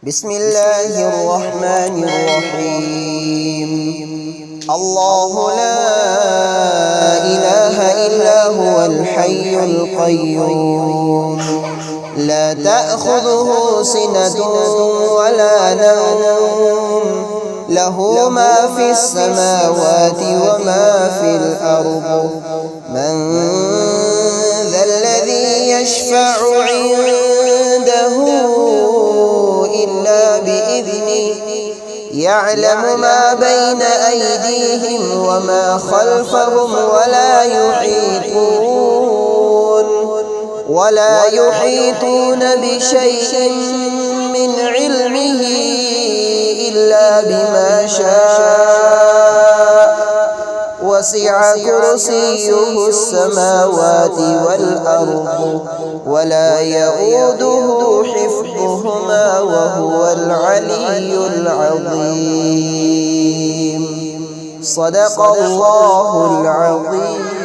بسم الله الرحمن الرحيم. الله لا إله إلا هو الحي القيوم لا تأخذه سنة ولا نوم له ما في السماوات وما في الأرض من ذا الذي يشفع عنده إلا بإذنه يعلم ما بين أيديهم وما خلفهم ولا يحيطون بشيء من علمه إلا بما شاء وسع كرسيه السماوات والأرض ولا يؤوده حفظهما وهو العلي العظيم. صدق الله العظيم.